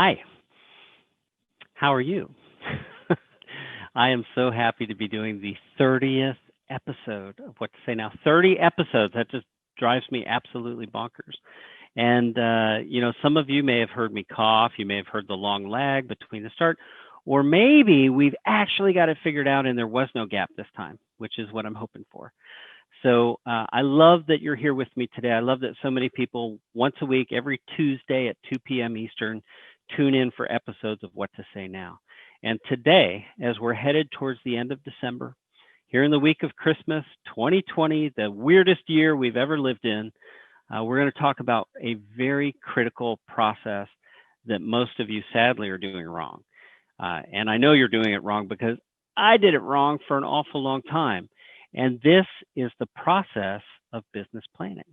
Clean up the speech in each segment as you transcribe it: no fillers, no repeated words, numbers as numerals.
Hi, how are you? I am so happy to be doing the 30th episode of What to Say Now. 30 episodes. That just drives me absolutely bonkers. And, some of you may have heard me cough. You may have heard the long lag between the start, or maybe we've actually got it figured out and there was no gap this time, which is what I'm hoping for. So I love that you're here with me today. I love that so many people once a week, every Tuesday at 2 p.m. Eastern, tune in for episodes of What to Say Now. And today, as we're headed towards the end of December, here in the week of Christmas 2020, the weirdest year we've ever lived in, we're going to talk about a very critical process that most of you sadly are doing wrong. And I know you're doing it wrong because I did it wrong for an awful long time. And this is the process of business planning.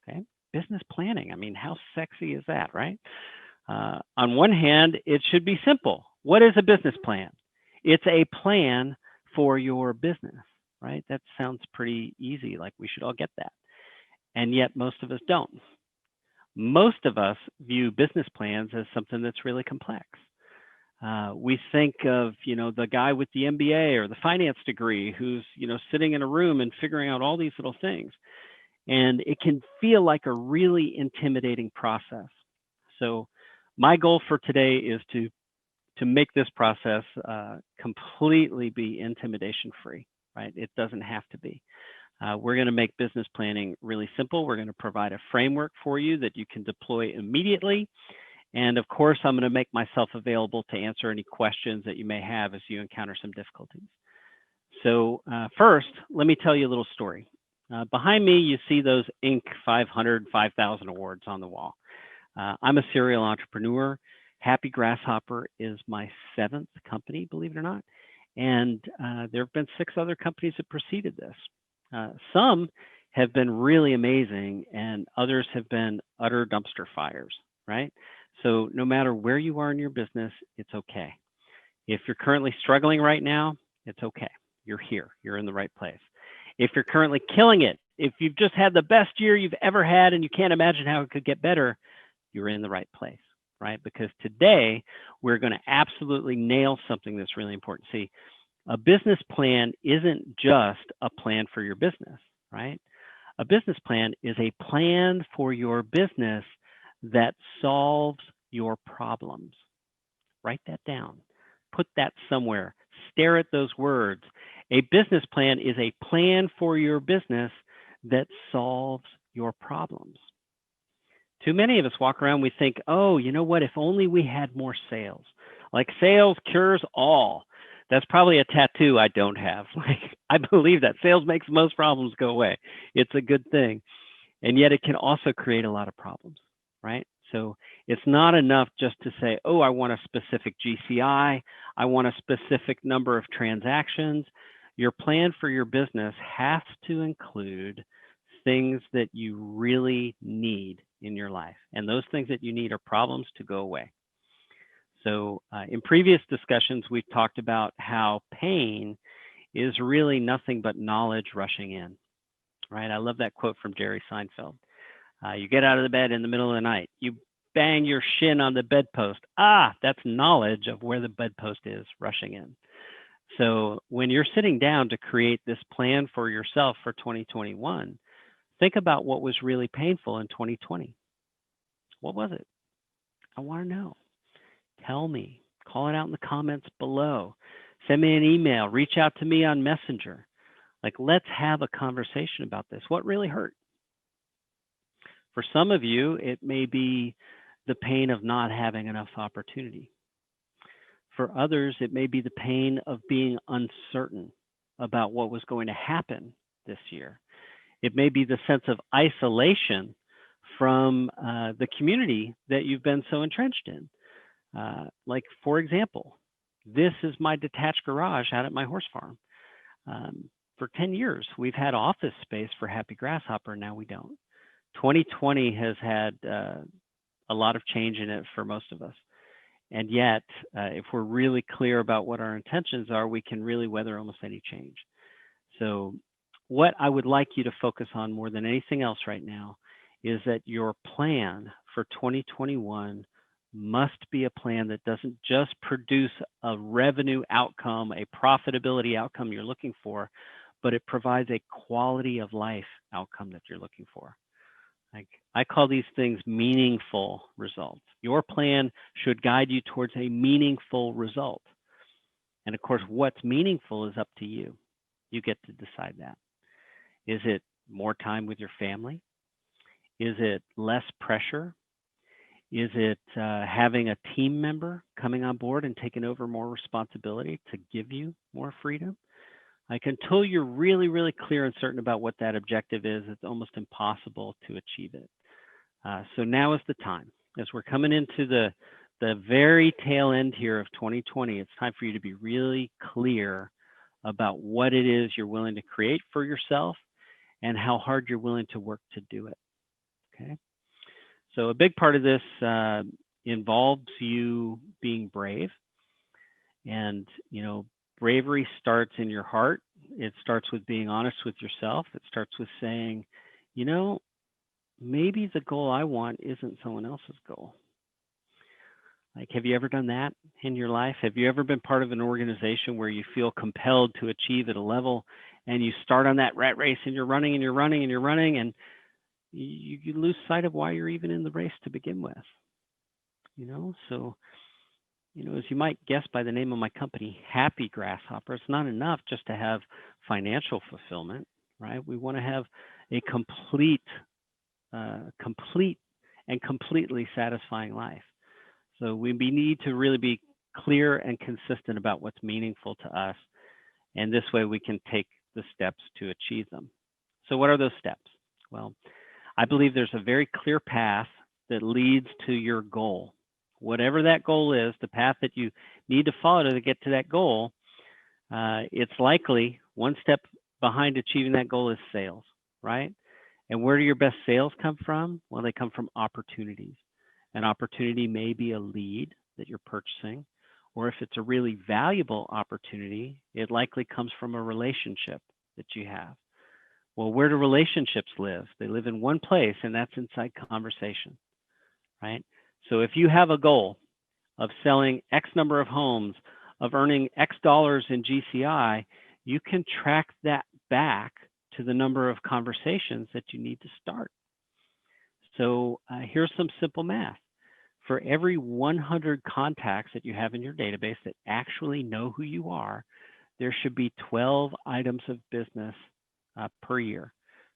Okay, business planning. I mean, how sexy is that, right? On one hand, it should be simple. What is a business plan? It's a plan for your business, right? That sounds pretty easy, like we should all get that. And yet most of us don't. Most of us view business plans as something that's really complex. We think of, the guy with the MBA or the finance degree who's, sitting in a room and figuring out all these little things. And it can feel like a really intimidating process. So my goal for today is to make this process completely be intimidation free, right? It doesn't have to be. We're going to make business planning really simple. We're going to provide a framework for you that you can deploy immediately. And of course, I'm going to make myself available to answer any questions that you may have as you encounter some difficulties. So first, let me tell you a little story. Behind me, you see those Inc. 500, 5,000 awards on the wall. I'm a serial entrepreneur. Happy Grasshopper is my 7th company, believe it or not. And there have been 6 other companies that preceded this. Some have been really amazing and others have been utter dumpster fires, right? So no matter where you are in your business, it's okay. If you're currently struggling right now, it's okay. You're here. You're in the right place. If you're currently killing it, if you've just had the best year you've ever had and you can't imagine how it could get better, you're in the right place, right? Because today we're going to absolutely nail something that's really important. See, a business plan isn't just a plan for your business, right? A business plan is a plan for your business that solves your problems. Write that down. Put that somewhere. Stare at those words. A business plan is a plan for your business that solves your problems. Too many of us walk around, we think, oh, you know what, if only we had more sales. Like sales cures all. That's probably a tattoo I don't have. Like, I believe that sales makes most problems go away. It's a good thing. And yet it can also create a lot of problems, right? So it's not enough just to say, oh, I want a specific GCI. I want a specific number of transactions. Your plan for your business has to include things that you really need in your life. And those things that you need are problems to go away. So in previous discussions, we've talked about how pain is really nothing but knowledge rushing in, right? I love that quote from Jerry Seinfeld. You get out of the bed in the middle of the night. You bang your shin on the bedpost. That's knowledge of where the bedpost is rushing in. So when you're sitting down to create this plan for yourself for 2021, think about what was really painful in 2020. What was it? I want to know. Tell me. Call it out in the comments below. Send me an email. Reach out to me on Messenger. Like, let's have a conversation about this. What really hurt? For some of you, it may be the pain of not having enough opportunity. For others, it may be the pain of being uncertain about what was going to happen this year. It may be the sense of isolation from the community that you've been so entrenched in. Like, for example, this is my detached garage out at my horse farm. For 10 years, we've had office space for Happy Grasshopper, now we don't. 2020 has had a lot of change in it for most of us. And yet, if we're really clear about what our intentions are, we can really weather almost any change. So what I would like you to focus on more than anything else right now is that your plan for 2021 must be a plan that doesn't just produce a revenue outcome, a profitability outcome you're looking for, but it provides a quality of life outcome that you're looking for. Like, I call these things meaningful results. Your plan should guide you towards a meaningful result. And of course, what's meaningful is up to you. You get to decide that. Is it more time with your family? Is it less pressure? Is it having a team member coming on board and taking over more responsibility to give you more freedom? Like, until you're really, really clear and certain about what that objective is, it's almost impossible to achieve it. So now is the time. As we're coming into the very tail end here of 2020, it's time for you to be really clear about what it is you're willing to create for yourself and how hard you're willing to work to do it. Okay. So a big part of this involves you being brave. And, bravery starts in your heart. It starts with being honest with yourself. It starts with saying, maybe the goal I want isn't someone else's goal. Like, have you ever done that in your life? Have you ever been part of an organization where you feel compelled to achieve at a level and you start on that rat race and you're running and you're running and you're running and you lose sight of why you're even in the race to begin with? So, as you might guess by the name of my company, Happy Grasshopper, it's not enough just to have financial fulfillment, right? We want to have a complete and completely satisfying life. So we need to really be clear and consistent about what's meaningful to us. And this way we can take the steps to achieve them. So what are those steps? Well, I believe there's a very clear path that leads to your goal. Whatever that goal is, the path that you need to follow to get to that goal, it's likely one step behind achieving that goal is sales, right? And where do your best sales come from? Well, they come from opportunities. An opportunity may be a lead that you're purchasing, or if it's a really valuable opportunity, it likely comes from a relationship that you have. Well, where do relationships live? They live in one place, and that's inside conversation, right? So if you have a goal of selling X number of homes, of earning X dollars in GCI, you can track that back to the number of conversations that you need to start. So here's some simple math. For every 100 contacts that you have in your database that actually know who you are, there should be 12 items of business per year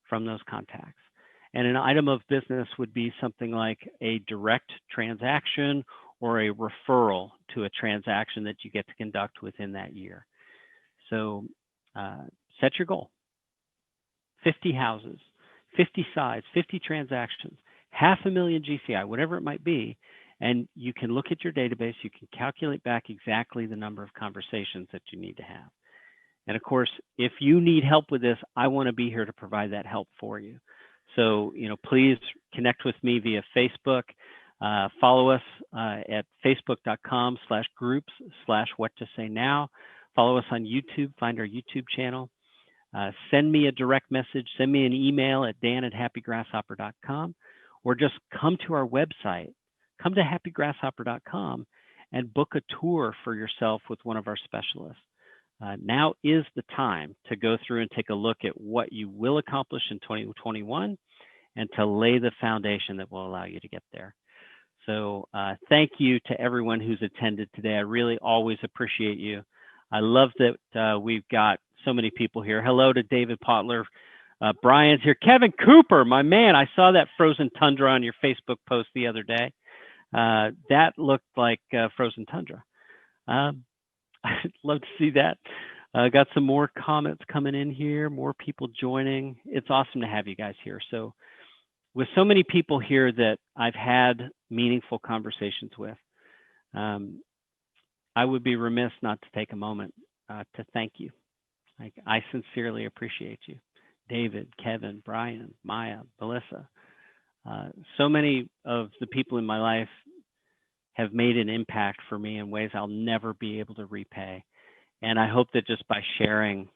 from those contacts. And an item of business would be something like a direct transaction or a referral to a transaction that you get to conduct within that year. So set your goal. 50 houses, 50 sides, 50 transactions, 500,000 GCI, whatever it might be. And you can look at your database, you can calculate back exactly the number of conversations that you need to have. And of course, if you need help with this, I want to be here to provide that help for you. So, please connect with me via Facebook. Follow us at facebook.com/groups/whattosaynow. Follow us on YouTube, find our YouTube channel. Send me a direct message, send me an email at dan@happygrasshopper.com, or just come to our website, come to happygrasshopper.com and book a tour for yourself with one of our specialists. Now is the time to go through and take a look at what you will accomplish in 2021 and to lay the foundation that will allow you to get there. So thank you to everyone who's attended today. I really always appreciate you. I love that we've got so many people here. Hello to David Potler. Brian's here. Kevin Cooper, my man. I saw that frozen tundra on your Facebook post the other day. That looked like frozen tundra. I'd love to see that. Got some more comments coming in here, more people joining. It's awesome to have you guys here. So with so many people here that I've had meaningful conversations with, I would be remiss not to take a moment to thank you. I sincerely appreciate you. David, Kevin, Brian, Maya, Melissa. So many of the people in my life have made an impact for me in ways I'll never be able to repay. And I hope that just by sharing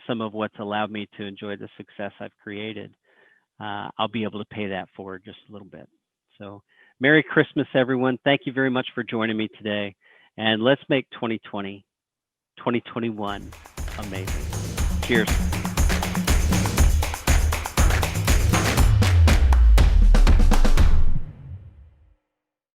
some of what's allowed me to enjoy the success I've created, I'll be able to pay that forward just a little bit. So Merry Christmas, everyone. Thank you very much for joining me today. And let's make 2020, 2021 amazing. Cheers.